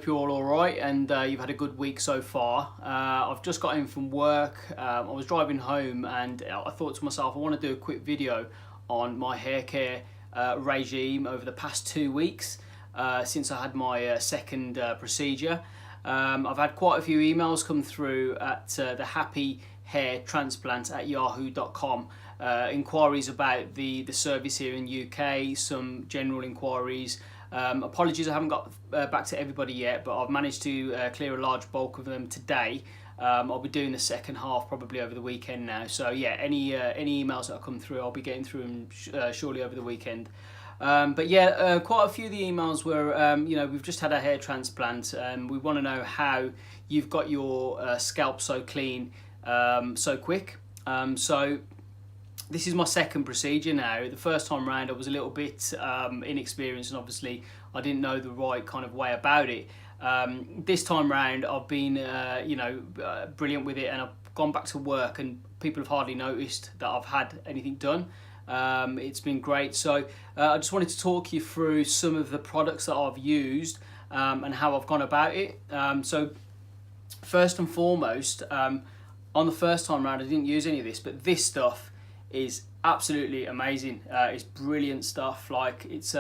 hope you're all right and you've had a good week so far. I've just got in from work. I was driving home and I thought to myself, I want to do a quick video on my hair care regime over the past 2 weeks since I had my second procedure. I've had quite a few emails come through at the Happy Hair Transplant at yahoo.com. Inquiries about the service here in UK, some general inquiries. Apologies I haven't got back to everybody yet, but I've managed to clear a large bulk of them today. I'll be doing the second half probably over the weekend now. So yeah, any emails that come through, I'll be getting through them surely over the weekend. But yeah, quite a few of the emails were, you know, we've just had a hair transplant and we want to know how you've got your scalp so clean so quick. So this is my second procedure now. The first time round I was a little bit inexperienced and obviously I didn't know the right kind of way about it. This time round I've been you know, brilliant with it, and I've gone back to work and people have hardly noticed that I've had anything done. It's been great. So I just wanted to talk you through some of the products that I've used and how I've gone about it. So first and foremost, on the first time round I didn't use any of this, but this stuff is absolutely amazing. It's brilliant stuff. Like, it's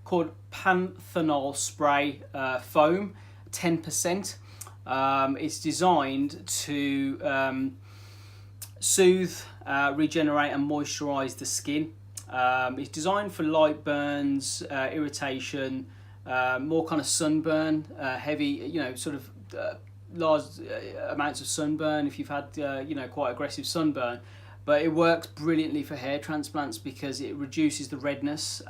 called Panethanol spray foam, 10%. It's designed to soothe, regenerate and moisturize the skin. It's designed for light burns, irritation, more kind of sunburn, heavy, you know, sort of large amounts of sunburn if you've had you know, quite aggressive sunburn. But it works brilliantly for hair transplants because it reduces the redness.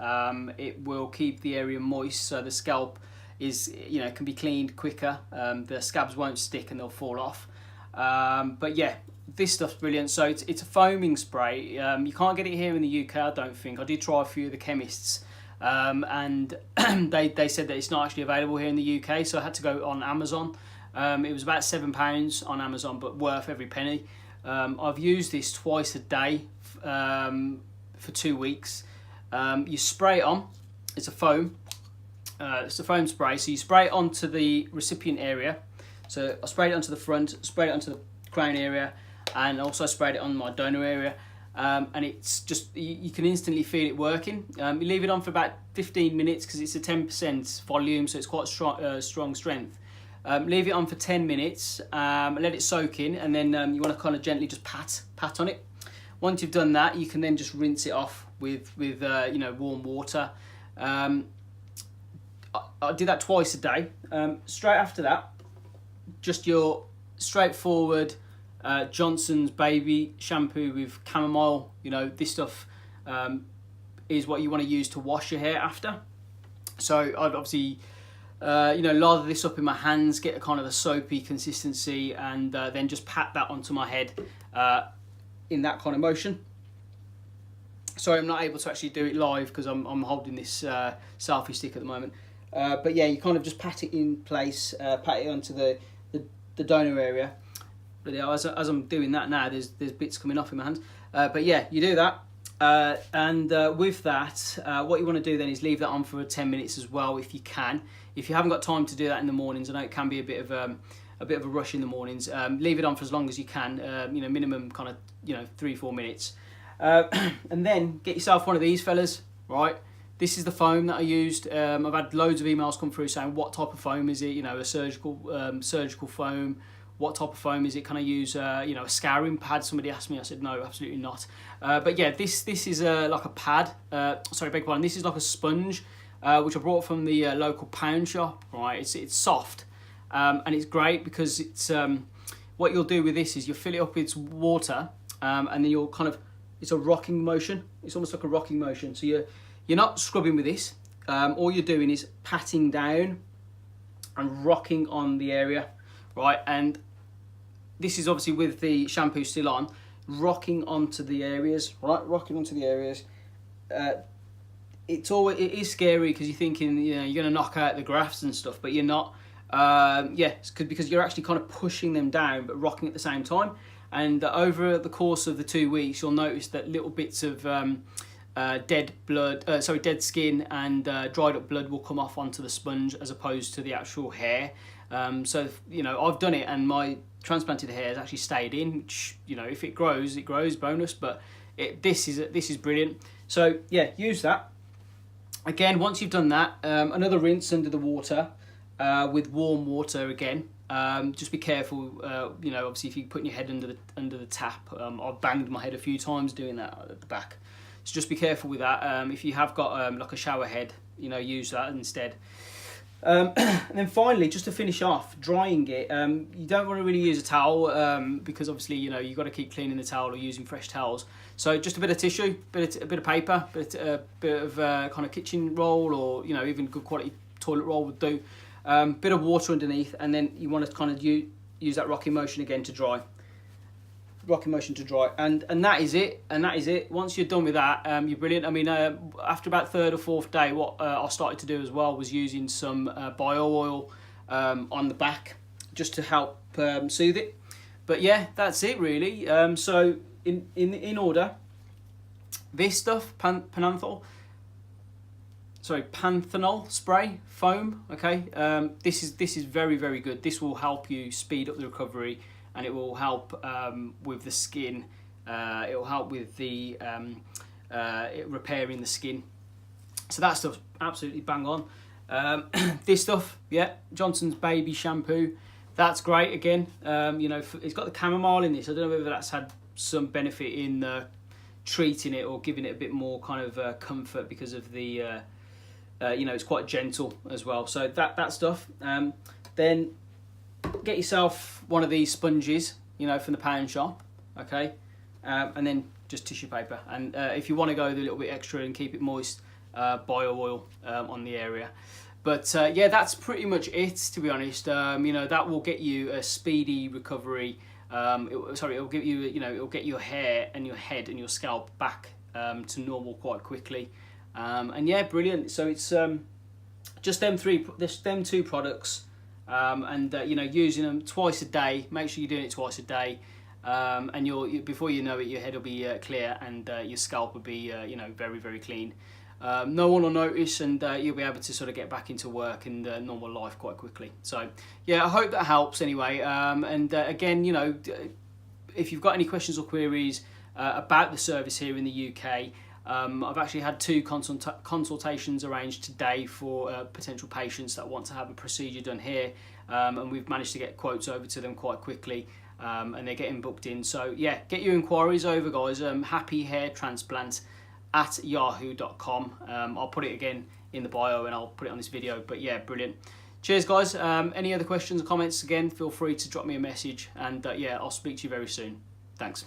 It will keep the area moist, so the scalp is, you know, can be cleaned quicker. The scabs won't stick and they'll fall off. But yeah, this stuff's brilliant. So it's a foaming spray. You can't get it here in the UK, I don't think. I did try a few of the chemists, and they said that it's not actually available here in the UK. So I had to go on Amazon. It was about £7 on Amazon, but worth every penny. I've used this twice a day for 2 weeks. You spray it on. It's a foam. It's a foam spray. So you spray it onto the recipient area. So I sprayed it onto the front, sprayed it onto the crown area, and also sprayed it on my donor area. And it's just, you can instantly feel it working. You leave it on for about 15 minutes because it's a 10% volume, so it's quite strong strength. Leave it on for 10 minutes, let it soak in, and then you want to kind of gently just pat on it. Once you've done that, you can then just rinse it off with you know, warm water. I do that twice a day. Straight after that, just your straightforward Johnson's Baby shampoo with chamomile. You know, this stuff is what you want to use to wash your hair after. So I'd obviously you know, lather this up in my hands, get a kind of a soapy consistency, and then just pat that onto my head in that kind of motion. Sorry, I'm not able to actually do it live because I'm holding this selfie stick at the moment. But yeah, you kind of just pat it in place, pat it onto the donor area. But yeah, as I'm doing that now, there's bits coming off in my hands. But yeah, you do that. And with that, what you want to do then is leave that on for 10 minutes as well, if you can. If you haven't got time to do that in the mornings, I know it can be a bit of a rush in the mornings. Leave it on for as long as you can. You know, minimum kind of, you know, 3-4 minutes, and then get yourself one of these fellas. Right, this is the foam that I used. I've had loads of emails come through saying what type of foam is it? You know, a surgical foam. What type of foam is it? Can I use you know, a scouring pad? Somebody asked me. I said no, absolutely not. But yeah, this is like a pad. Sorry, beg your pardon. This is like a sponge, which I brought from the local pound shop. Right, it's soft, and it's great because it's what you'll do with this is you'll fill it up with water, and then you'll kind of, it's a rocking motion. It's almost like a rocking motion. So you're not scrubbing with this. All you're doing is patting down and rocking on the area, right? And this is obviously with the shampoo still on, rocking onto the areas, right? Rocking onto the areas. It is scary because you're thinking, you know, you're going to knock out the grafts and stuff, but you're not. Yeah, because you're actually kind of pushing them down, but rocking at the same time. And over the course of the 2 weeks, you'll notice that little bits of dead skin and dried up blood will come off onto the sponge as opposed to the actual hair. So you know, I've done it and my transplanted hair has actually stayed in, which, you know, if it grows, bonus. But this is brilliant. So yeah, use that. Again, once you've done that, another rinse under the water with warm water again. Just be careful, you know, obviously if you're putting your head under the tap. I've banged my head a few times doing that at the back. So just be careful with that. If you have got like a shower head, you know, use that instead. And then finally, just to finish off, drying it. You don't want to really use a towel because obviously, you know, you've got to keep cleaning the towel or using fresh towels. So just a bit of tissue, a bit of paper, a bit of kind of kitchen roll, or, you know, even good quality toilet roll would do. Bit of water underneath, and then you want to kind of use that rocking motion again to dry. Rocking motion to dry, and that is it. Once you're done with that, you're brilliant. I mean, after about third or fourth day, what I started to do as well was using some bio oil on the back just to help soothe it. But yeah, that's it really. So in order, this stuff, Panethanol spray foam. Okay, this is very, very good. This will help you speed up the recovery, and it will help with the skin. It will help with the repairing the skin. So that stuff's absolutely bang on. This stuff, yeah, Johnson's baby shampoo. That's great. Again, you know, it's got the chamomile in this. I don't know whether that's had some benefit in treating it or giving it a bit more kind of comfort because of the you know, it's quite gentle as well. So that stuff. Then get yourself one of these sponges, you know, from the pound shop, okay, and then just tissue paper. And if you want to go a little bit extra and keep it moist, bio oil on the area. But yeah, that's pretty much it, to be honest. You know, that will get you a speedy recovery. It'll give you, you know, it'll get your hair and your head and your scalp back to normal quite quickly. And yeah, brilliant. So it's just them two products, and you know, using them twice a day. Make sure you're doing it twice a day, and before you know it, your head will be clear, and your scalp will be you know, very, very clean. No one will notice, and you'll be able to sort of get back into work and normal life quite quickly. So yeah, I hope that helps anyway. And again, you know, if you've got any questions or queries about the service here in the UK, I've actually had 2 consultations arranged today for potential patients that want to have a procedure done here, and we've managed to get quotes over to them quite quickly, and they're getting booked in. So yeah, get your inquiries over, guys. happyhairtransplant at yahoo.com. I'll put it again in the bio, and I'll put it on this video. But yeah, brilliant. Cheers, guys. Any other questions or comments, again, feel free to drop me a message, and yeah, I'll speak to you very soon. Thanks.